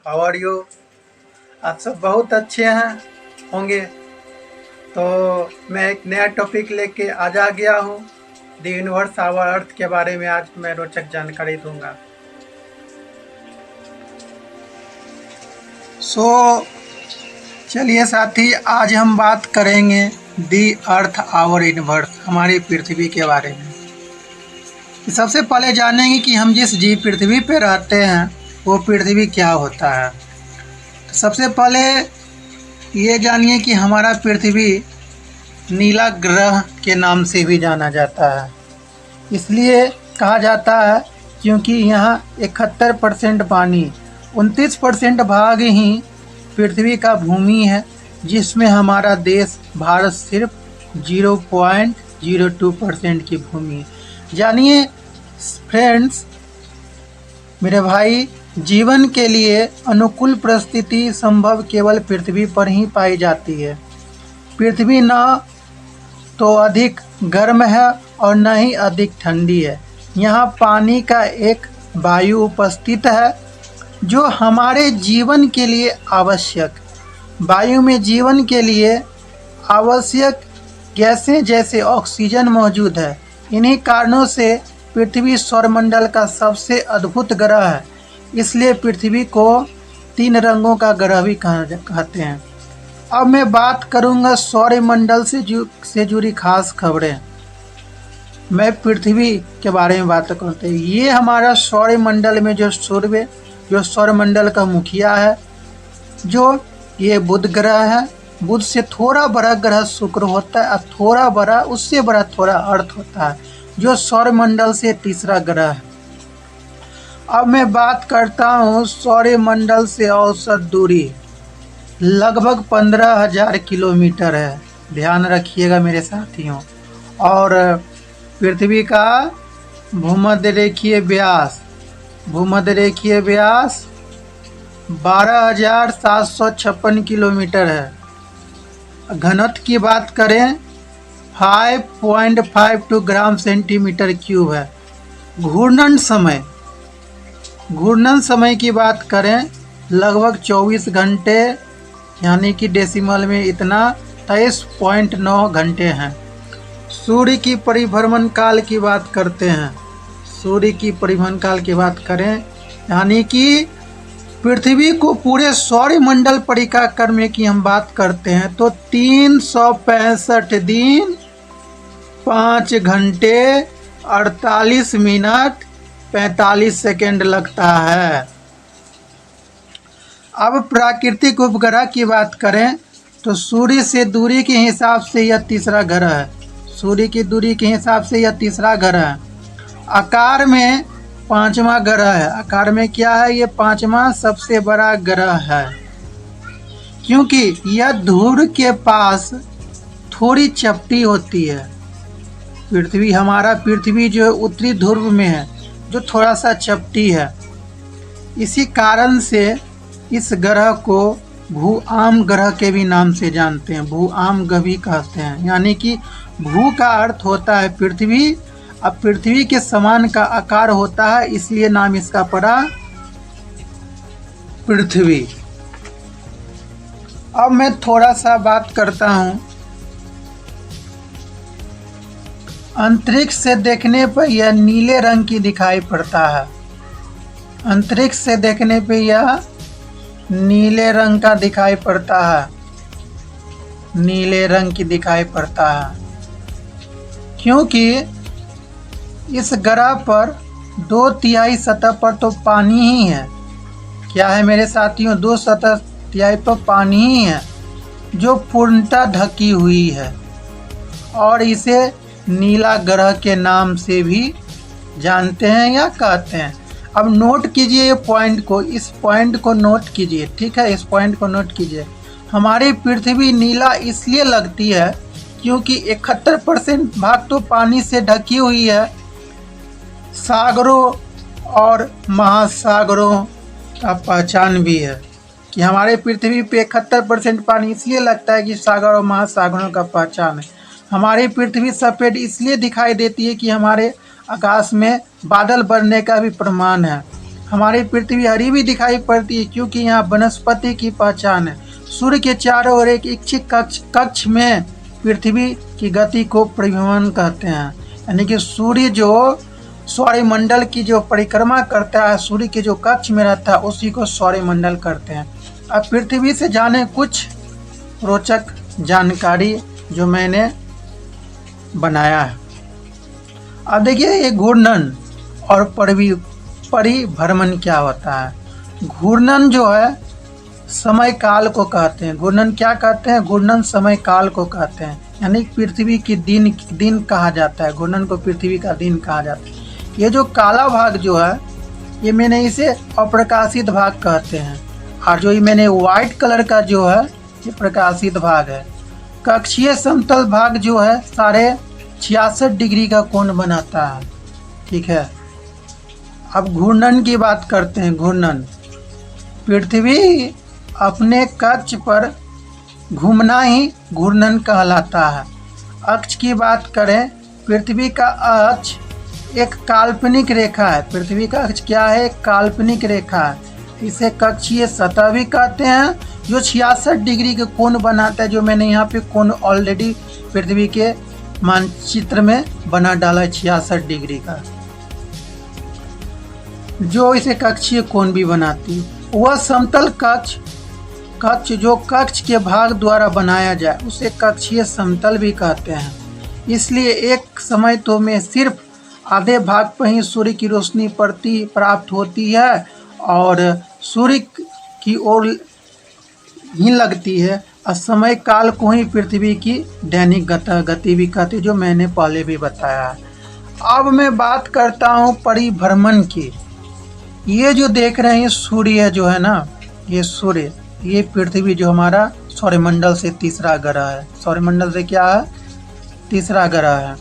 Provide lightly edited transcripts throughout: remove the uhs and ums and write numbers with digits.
How are you. आप सब बहुत अच्छे हैं होंगे। तो मैं एक नया टॉपिक लेके आज आ गया हूँ। द यूनिवर्स आवर अर्थ के बारे में आज मैं रोचक जानकारी दूंगा। चलिए साथी, आज हम बात करेंगे दी अर्थ आवर यूनिवर्स, हमारी पृथ्वी के बारे में। सबसे पहले जानेंगे कि हम जिस जीव पृथ्वी पे रहते हैं वो पृथ्वी क्या होता है। तो सबसे पहले ये जानिए कि हमारा पृथ्वी नीला ग्रह के नाम से भी जाना जाता है। इसलिए कहा जाता है क्योंकि यहाँ 71% पानी, 29% भाग ही पृथ्वी का भूमि है, जिसमें हमारा देश भारत सिर्फ 0.02% की भूमि। जानिए फ्रेंड्स, मेरे भाई, जीवन के लिए अनुकूल परिस्थिति संभव केवल पृथ्वी पर ही पाई जाती है। पृथ्वी न तो अधिक गर्म है और न ही अधिक ठंडी है। यहाँ पानी का एक वायु उपस्थित है जो हमारे जीवन के लिए आवश्यक। वायु में जीवन के लिए आवश्यक गैसें जैसे ऑक्सीजन मौजूद है। इन्हीं कारणों से पृथ्वी सौरमंडल का सबसे अद्भुत ग्रह है। इसलिए पृथ्वी को 3 रंगों का ग्रह भी कहते हैं। अब मैं बात करूंगा सौरमंडल से जुड़ी खास खबरें। मैं पृथ्वी के बारे में बात करते हैं। ये हमारा सौरमंडल में जो सौरमंडल का मुखिया है, जो ये बुध ग्रह है। बुध से थोड़ा बड़ा ग्रह शुक्र होता है और थोड़ा बड़ा, उससे बड़ा थोड़ा अर्थ होता है, जो सौरमंडल से तीसरा ग्रह है। अब मैं बात करता हूँ सौरमंडल से औसत दूरी लगभग 15,000 किलोमीटर है। ध्यान रखिएगा मेरे साथियों। और पृथ्वी का भूमध्य रेखीय व्यास 12,756 किलोमीटर है। घनत्व की बात करें 5.52 ग्राम सेंटीमीटर क्यूब है। घूर्णन समय की बात करें लगभग 24 घंटे, यानी कि डेसिमल में इतना 23.9 घंटे हैं। सूर्य की परिभ्रमण काल की बात करते हैं। सूर्य की परिभ्रमण काल की बात करें, यानी कि पृथ्वी को पूरे सौरमंडल परिक्रमा करने की हम बात करते हैं तो 365 दिन 5 घंटे 48 मिनट 45 सेकेंड लगता है। अब प्राकृतिक उपग्रह की बात करें तो सूर्य से दूरी के हिसाब से यह तीसरा ग्रह है। सूर्य की दूरी के हिसाब से यह तीसरा ग्रह है। आकार में 5वां ग्रह है। आकार में क्या है? ये 5वां सबसे बड़ा ग्रह है, क्योंकि यह ध्रुव के पास थोड़ी चपटी होती है। पृथ्वी जो उत्तरी ध्रुव में है, जो थोड़ा सा चपटी है। इसी कारण से इस ग्रह को भू-आम ग्रह के भी नाम से जानते हैं। भू-आम ग्रह भी कहते हैं, यानी कि भू का अर्थ होता है पृथ्वी। अब पृथ्वी के समान का आकार होता है, इसलिए नाम इसका पड़ा पृथ्वी। अब मैं थोड़ा सा बात करता हूं। अंतरिक्ष से देखने पर यह नीले रंग की दिखाई पड़ता है। अंतरिक्ष से देखने पर यह नीले रंग का दिखाई पड़ता है। नीले रंग की दिखाई पड़ता है क्योंकि इस ग्रह पर 2/3 सतह पर तो पानी ही है। क्या है मेरे साथियों? 2/3 पर पानी ही है, जो पूर्णतः ढकी हुई है, और इसे नीला ग्रह के नाम से भी जानते हैं या कहते हैं। अब नोट कीजिए ये पॉइंट को, इस पॉइंट को नोट कीजिए, ठीक है? इस पॉइंट को नोट कीजिए। हमारी पृथ्वी नीला इसलिए लगती है क्योंकि 71% भाग तो पानी से ढकी हुई है। सागरों और महासागरों का पहचान भी है कि हमारे पृथ्वी पे 71% पानी इसलिए लगता है कि सागर और महासागरों का पहचान है। हमारी पृथ्वी सफ़ेद इसलिए दिखाई देती है कि हमारे आकाश में बादल बनने का भी प्रमाण है। हमारी पृथ्वी हरी भी दिखाई पड़ती है क्योंकि यहाँ वनस्पति की पहचान है। सूर्य के चारों ओर एक इच्छित कक्ष में पृथ्वी की गति को परिभ्रमण कहते हैं। यानी कि सूर्य जो सौरमंडल की जो परिक्रमा करता है, सूर्य के जो कक्ष में रहता है उसी को सौरमंडल करते हैं। अब पृथ्वी से जाने कुछ रोचक जानकारी जो मैंने बनाया है। अब देखिए ये घूर्णन और परिभ्रमण क्या होता है। घूर्णन जो है समय काल को कहते हैं। घूर्णन क्या कहते हैं? घूर्णन समय काल को कहते हैं। यानी पृथ्वी की दिन कहा जाता है। घूर्णन को पृथ्वी का दिन कहा जाता है। ये जो काला भाग जो है ये मैंने इसे अप्रकाशित भाग कहते हैं, और जो ये मैंने व्हाइट कलर का जो है ये प्रकाशित भाग है। कक्षीय समतल भाग जो है 66.5 डिग्री का कोण बनाता है। ठीक है, अब घूर्णन की बात करते हैं। घूर्णन, पृथ्वी अपने कक्ष पर घूमना ही घूर्णन कहलाता है। अक्ष की बात करें, पृथ्वी का अक्ष एक काल्पनिक रेखा है। पृथ्वी का अक्ष क्या है? एक काल्पनिक रेखा है। इसे कक्षीय सतह भी कहते हैं, जो 66 डिग्री के कोण बनाता है। जो मैंने यहाँ पे कोण ऑलरेडी पृथ्वी के मानचित्र में बना डाला है 66 डिग्री का, जो इसे कक्षीय कोण भी बनाती है। वह समतल कक्ष जो कक्ष के भाग द्वारा बनाया जाए उसे कक्षीय समतल भी कहते हैं। इसलिए एक समय तो में सिर्फ आधे भाग पर ही सूर्य की रोशनी प्राप्त होती है और सूर्य की ओर ही लगती है, और समय काल को ही पृथ्वी की दैनिक गति भी कहते हैं, जो मैंने पहले भी बताया है। अब मैं बात करता हूँ परिभ्रमण की। ये जो देख रहे हैं सूर्य जो है ना, ये सूर्य, ये पृथ्वी जो हमारा सौरमंडल से तीसरा ग्रह है। सौरमंडल से क्या है? तीसरा ग्रह है।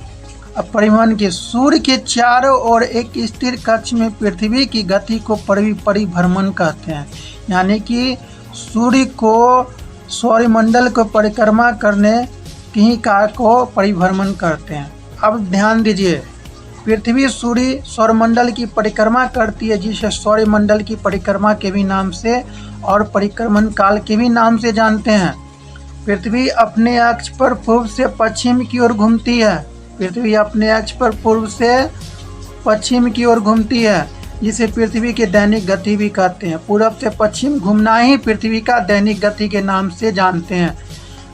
अब परिभ्रमण के, सूर्य के चारों ओर एक स्थिर कक्ष में पृथ्वी की गति को परिभ्रमण कहते हैं। यानी कि सूर्य को सौरमंडल को परिक्रमा करने की कार्य को परिभ्रमण करते हैं। अब ध्यान दीजिए, पृथ्वी सूर्य सौरमंडल की परिक्रमा करती है, जिसे सौरमंडल की परिक्रमा के भी नाम से और परिक्रमण काल के भी नाम से जानते हैं। पृथ्वी अपने अक्ष पर पूर्व से पश्चिम की ओर घूमती है। पृथ्वी अपने अक्ष पर पूर्व से पश्चिम की ओर घूमती है, जिसे पृथ्वी की दैनिक गति भी कहते हैं। पूर्व से पश्चिम घूमना ही पृथ्वी का दैनिक गति के नाम से जानते हैं,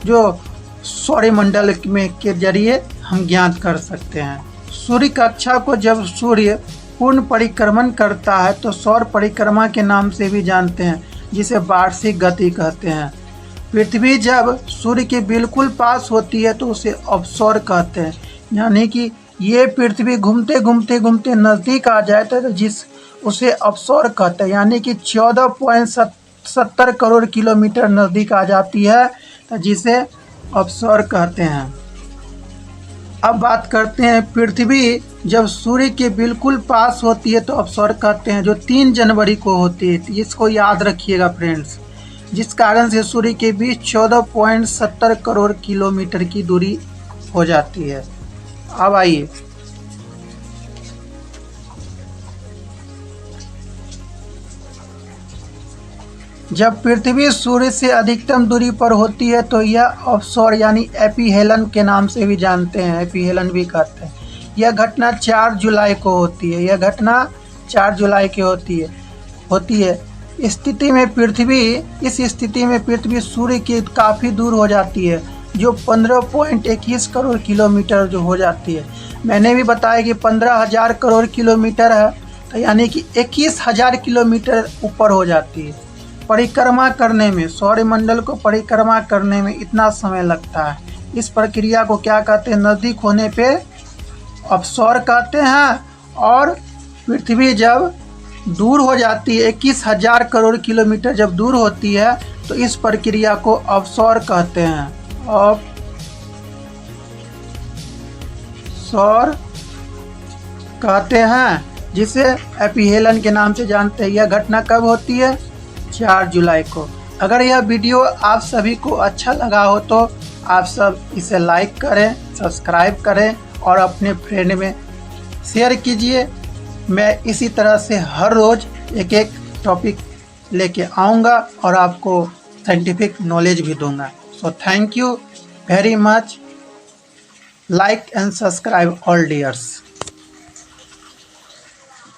जो सौरमंडल में के जरिए हम ज्ञात कर सकते हैं। सूर्य कक्षा को जब सूर्य पूर्ण परिक्रमण करता है तो सौर परिक्रमा के नाम से भी जानते हैं, जिसे वार्षिक गति कहते हैं। पृथ्वी जब सूर्य के बिल्कुल पास होती है तो उसे अपसौर कहते हैं। यानी कि ये पृथ्वी घूमते घूमते घूमते नज़दीक आ जाए तो उसे अपसौर कहते हैं। यानी कि 14.70 करोड़ किलोमीटर नज़दीक आ जाती है तो जिसे अपसौर कहते हैं। अब बात करते हैं, पृथ्वी जब सूर्य के बिल्कुल पास होती है तो अपसौर कहते हैं, जो 3 जनवरी को होती है। इसको याद रखिएगा फ्रेंड्स, जिस कारण से सूर्य के बीच 14.70 करोड़ किलोमीटर की दूरी हो जाती है। अब आइए, जब पृथ्वी सूर्य से अधिकतम दूरी पर होती है तो यह अपसौर यानी एपीहेलन के नाम से भी जानते हैं, एपीहेलन भी कहते हैं। यह घटना 4 जुलाई को होती है। यह घटना 4 जुलाई की होती है। इस स्थिति में पृथ्वी सूर्य के काफ़ी दूर हो जाती है, जो 15.21 करोड़ किलोमीटर जो हो जाती है। मैंने भी बताया कि 15,000 करोड़ किलोमीटर है, तो यानी कि 21,000 किलोमीटर ऊपर हो जाती है। परिक्रमा करने में, सौरमंडल को परिक्रमा करने में इतना समय लगता है। इस प्रक्रिया को क्या कहते हैं? नज़दीक होने पे अपसौर कहते हैं, और पृथ्वी जब दूर हो जाती है, 21,000 करोड़ किलोमीटर जब दूर होती है तो इस प्रक्रिया को अपसौर कहते हैं। अपसौर कहते हैं, जिसे एपीहेलन के नाम से जानते हैं। यह घटना कब होती है? 4 जुलाई को। अगर यह वीडियो आप सभी को अच्छा लगा हो तो आप सब इसे लाइक करें, सब्सक्राइब करें और अपने फ्रेंड में शेयर कीजिए। मैं इसी तरह से हर रोज़ एक एक टॉपिक लेके आऊँगा और आपको साइंटिफिक नॉलेज भी दूंगा। So thank you very much, like and subscribe all dears.